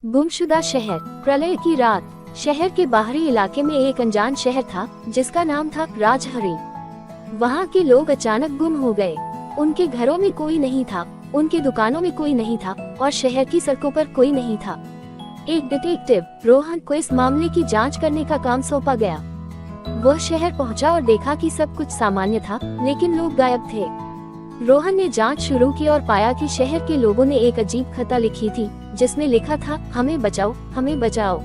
गुमशुदा शहर। प्रलय की रात। शहर के बाहरी इलाके में एक अनजान शहर था जिसका नाम था राजहरी। वहाँ के लोग अचानक गुम हो गए। उनके घरों में कोई नहीं था, उनके दुकानों में कोई नहीं था और शहर की सड़कों पर कोई नहीं था। एक डिटेक्टिव रोहन को इस मामले की जांच करने का काम सौंपा गया। वह शहर पहुंचा और देखा कि सब कुछ सामान्य था, लेकिन लोग गायब थे। रोहन ने जांच शुरू की और पाया कि शहर के लोगों ने एक अजीब खता लिखी थी जिसमें लिखा था, हमें बचाओ, हमें बचाओ।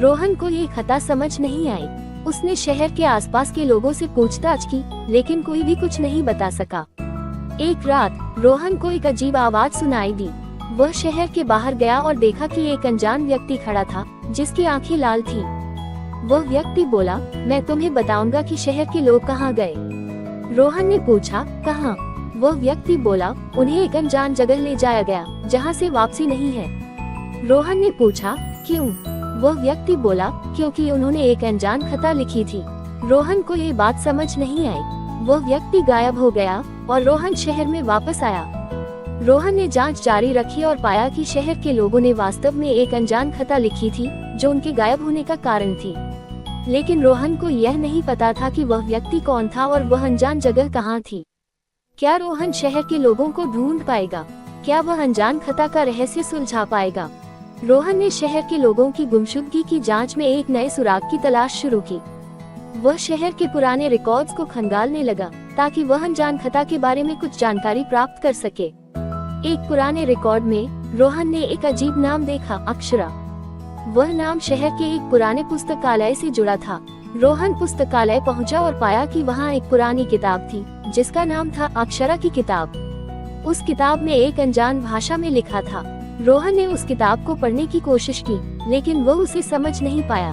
रोहन को ये खता समझ नहीं आई। उसने शहर के आसपास के लोगों से पूछताछ की, लेकिन कोई भी कुछ नहीं बता सका। एक रात रोहन को एक अजीब आवाज सुनाई दी। वह शहर के बाहर गया और देखा कि एक अनजान व्यक्ति खड़ा था जिसकी आंखें लाल थीं। वह व्यक्ति बोला, मैं तुम्हें बताऊंगा कि शहर के लोग कहाँ गए। रोहन ने पूछा, कहाँ? वह व्यक्ति बोला, उन्हें एक अनजान जगह ले जाया गया जहाँ से वापसी नहीं है। रोहन ने पूछा, क्यों? वह व्यक्ति बोला, क्योंकि उन्होंने एक अनजान खता लिखी थी। रोहन को ये बात समझ नहीं आई। वह व्यक्ति गायब हो गया और रोहन शहर में वापस आया। रोहन ने जांच जारी रखी और पाया कि शहर के लोगों ने वास्तव में एक अनजान खता लिखी थी जो उनके गायब होने का कारण थी। लेकिन रोहन को यह नहीं पता था कि वह व्यक्ति कौन था और वह अनजान जगह कहाँ थी। क्या रोहन शहर के लोगों को ढूंढ पाएगा? क्या वह अनजान खता का रहस्य सुलझा पाएगा? रोहन ने शहर के लोगों की गुमशुदगी की जांच में एक नए सुराग की तलाश शुरू की। वह शहर के पुराने रिकॉर्ड्स को खंगालने लगा ताकि वह अनजान खता के बारे में कुछ जानकारी प्राप्त कर सके। एक पुराने रिकॉर्ड में रोहन ने एक अजीब नाम देखा, अक्षरा। वह नाम शहर के एक पुराने पुस्तकालय से जुड़ा था। रोहन पुस्तकालय पहुंचा और पाया कि वहां एक पुरानी किताब थी जिसका नाम था अक्षरा की किताब। उस किताब में एक अनजान भाषा में लिखा था। रोहन ने उस किताब को पढ़ने की कोशिश की, लेकिन वह उसे समझ नहीं पाया।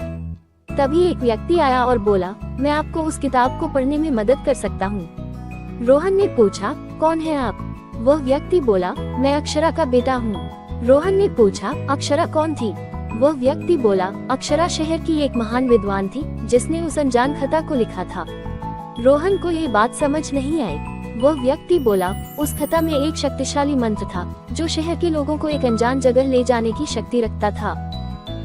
तभी एक व्यक्ति आया और बोला, मैं आपको उस किताब को पढ़ने में मदद कर सकता हूँ। रोहन ने पूछा, कौन है आप? वह व्यक्ति बोला, मैं अक्षरा का बेटा हूँ। रोहन ने पूछा, अक्षरा कौन थी? वह व्यक्ति बोला, अक्षरा शहर की एक महान विद्वान थी जिसने उस अनजान खता को लिखा था। रोहन को ये बात समझ नहीं आई। वह व्यक्ति बोला, उस खता में एक शक्तिशाली मंत्र था जो शहर के लोगों को एक अनजान जगह ले जाने की शक्ति रखता था।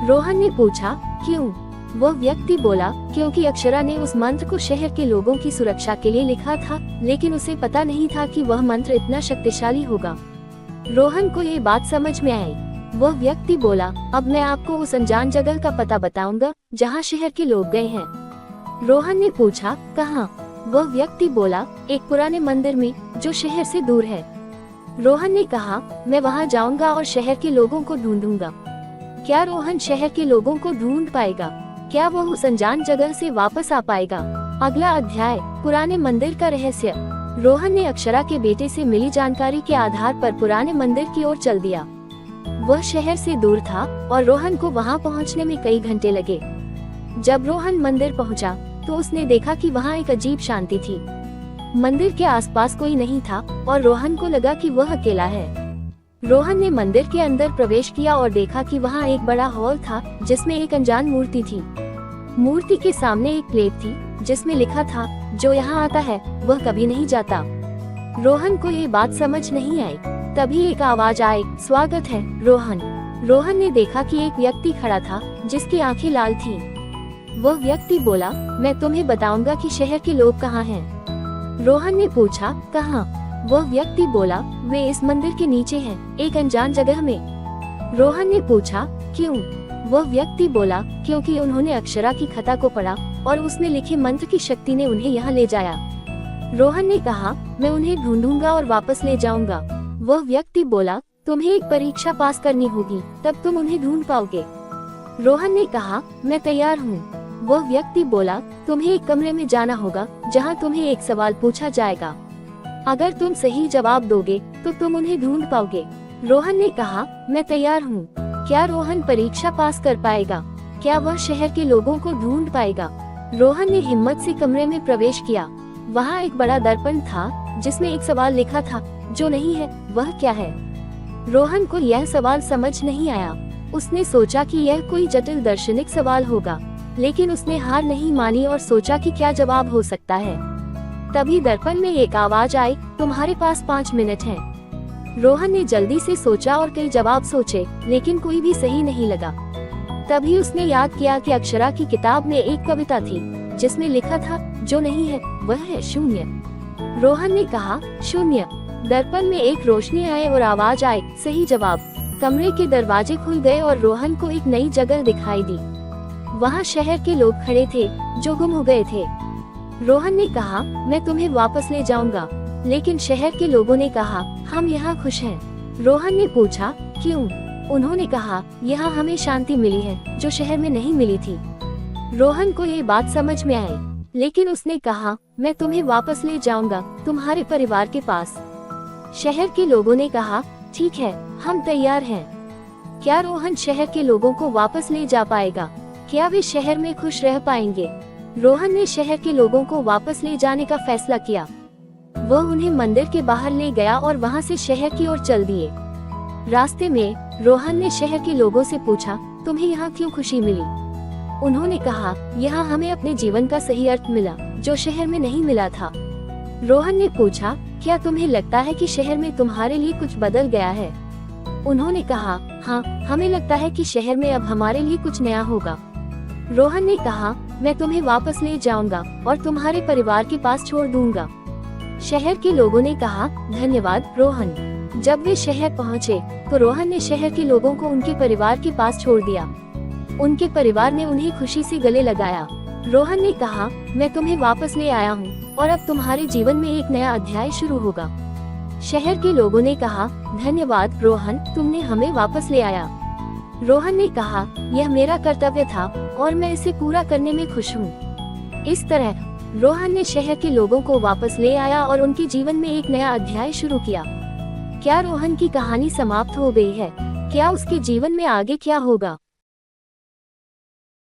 रोहन ने पूछा, क्यों? वह व्यक्ति बोला, क्योंकि अक्षरा ने उस मंत्र को शहर के लोगों की सुरक्षा के लिए लिखा था, लेकिन उसे पता नहीं था कि वह मंत्र इतना शक्तिशाली होगा। रोहन को ये बात समझ में आई। वह व्यक्ति बोला, अब मैं आपको उस अनजान जगह का पता बताऊंगा जहाँ शहर के लोग गए हैं। रोहन ने पूछा, कहाँ? वह व्यक्ति बोला, एक पुराने मंदिर में जो शहर से दूर है। रोहन ने कहा, मैं वहाँ जाऊंगा और शहर के लोगों को ढूंढूंगा। क्या रोहन शहर के लोगों को ढूंढ पाएगा? क्या वह उस अनजान जगह से वापस आ पाएगा? अगला अध्याय, पुराने मंदिर का रहस्य। रोहन ने अक्षरा के बेटे से मिली जानकारी के आधार पर पुराने मंदिर की ओर चल दिया। वह शहर से दूर था और रोहन को वहां पहुंचने में कई घंटे लगे। जब रोहन मंदिर पहुंचा तो उसने देखा कि वहां एक अजीब शांति थी। मंदिर के आसपास कोई नहीं था और रोहन को लगा कि वह अकेला है। रोहन ने मंदिर के अंदर प्रवेश किया और देखा कि वहां एक बड़ा हॉल था जिसमें एक अनजान मूर्ति थी। मूर्ति के सामने एक प्लेट थी जिसमें लिखा था, जो यहाँ आता है वह कभी नहीं जाता। रोहन को ये बात समझ नहीं आई। तभी एक आवाज आई, स्वागत है रोहन। रोहन ने देखा कि एक व्यक्ति खड़ा था जिसकी आंखें लाल थीं। वह व्यक्ति बोला, मैं तुम्हें बताऊंगा कि शहर के लोग कहाँ हैं। रोहन ने पूछा, कहाँ? वह व्यक्ति बोला, वे इस मंदिर के नीचे हैं, एक अनजान जगह में। रोहन ने पूछा, क्यों? वह व्यक्ति बोला, क्योंकि उन्होंने अक्षरा की खता को पढ़ा और उसमें लिखे मंत्र की शक्ति ने उन्हें यहाँ ले जाया। रोहन ने कहा, मैं उन्हें ढूंढूंगा और वापस ले जाऊंगा। वह व्यक्ति बोला, तुम्हें एक परीक्षा पास करनी होगी, तब तुम उन्हें ढूंढ पाओगे। रोहन ने कहा, मैं तैयार हूँ। वह व्यक्ति बोला, तुम्हें एक कमरे में जाना होगा जहाँ तुम्हें एक सवाल पूछा जाएगा। अगर तुम सही जवाब दोगे तो तुम उन्हें ढूंढ पाओगे। रोहन ने कहा, मैं तैयार हूँ। क्या रोहन परीक्षा पास कर पाएगा? क्या वह शहर के लोगों को ढूंढ पाएगा? रोहन ने हिम्मत से कमरे में प्रवेश किया। वहाँ एक बड़ा दर्पण था जिसमें एक सवाल लिखा था, जो नहीं है वह क्या है? रोहन को यह सवाल समझ नहीं आया। उसने सोचा कि यह कोई जटिल दार्शनिक सवाल होगा, लेकिन उसने हार नहीं मानी और सोचा कि क्या जवाब हो सकता है। तभी दर्पण में एक आवाज आई, तुम्हारे पास 5 मिनट हैं। रोहन ने जल्दी से सोचा और कई जवाब सोचे, लेकिन कोई भी सही नहीं लगा। तभी उसने याद किया कि अक्षरा की किताब में एक कविता थी जिसमें लिखा था, जो नहीं है वह है शून्य। रोहन ने कहा, शून्य। दर्पण में एक रोशनी आए और आवाज आए, सही जवाब। कमरे के दरवाजे खुल गए और रोहन को एक नई जगह दिखाई दी। वहाँ शहर के लोग खड़े थे जो गुम हो गए थे। रोहन ने कहा, मैं तुम्हें वापस ले जाऊंगा। लेकिन शहर के लोगों ने कहा, हम यहाँ खुश हैं। रोहन ने पूछा, क्यों? उन्होंने कहा, यहाँ हमें शांति मिली है जो शहर में नहीं मिली थी। रोहन को ये बात समझ में आई, लेकिन उसने कहा, मैं तुम्हें वापस ले जाऊंगा तुम्हारे परिवार के पास। शहर के लोगों ने कहा, ठीक है, हम तैयार हैं। क्या रोहन शहर के लोगों को वापस ले जा पाएगा? क्या वे शहर में खुश रह पाएंगे? रोहन ने शहर के लोगों को वापस ले जाने का फैसला किया। वह उन्हें मंदिर के बाहर ले गया और वहां से शहर की ओर चल दिए। रास्ते में रोहन ने शहर के लोगों से पूछा, तुम्हें यहाँ क्यों खुशी मिली? उन्होंने कहा, यहाँ हमें अपने जीवन का सही अर्थ मिला जो शहर में नहीं मिला था। रोहन ने पूछा, क्या तुम्हें लगता है कि शहर में तुम्हारे लिए कुछ बदल गया है? उन्होंने कहा, हाँ, हमें लगता है कि शहर में अब हमारे लिए कुछ नया होगा। रोहन ने कहा, मैं तुम्हें वापस ले जाऊंगा और तुम्हारे परिवार के पास छोड़ दूंगा। शहर के लोगों ने कहा, धन्यवाद रोहन। जब वे शहर पहुंचे तो रोहन ने शहर के लोगों को उनके परिवार के पास छोड़ दिया। उनके परिवार ने उन्हें खुशी से गले लगाया। रोहन ने कहा, मैं तुम्हें वापस ले आया हूँ और अब तुम्हारे जीवन में एक नया अध्याय शुरू होगा। शहर के लोगों ने कहा, धन्यवाद रोहन, तुमने हमें वापस ले आया। रोहन ने कहा, यह मेरा कर्तव्य था और मैं इसे पूरा करने में खुश हूँ। इस तरह रोहन ने शहर के लोगों को वापस ले आया और उनके जीवन में एक नया अध्याय शुरू किया। क्या रोहन की कहानी समाप्त हो गई है? क्या उसके जीवन में आगे क्या होगा?